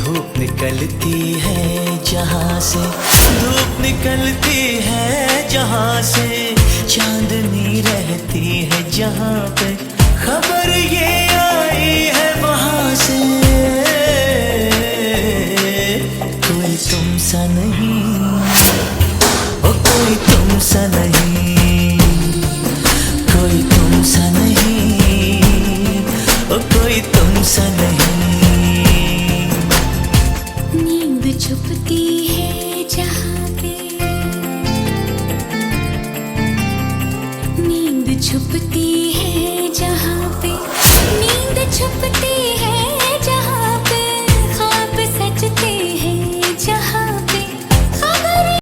धूप निकलती है जहाँ से, धूप निकलती है जहाँ से, चांदनी रहती है जहाँ पे, खबर ये आई है वहाँ से। कोई तुम सा नहीं, ओ कोई तुम सा नहीं, कोई तुम सा नहीं, ओ कोई तुम सा नहीं। नींद छुपती है जहाँ पे, नींद छुपती है जहाँ पे, नींद छुपती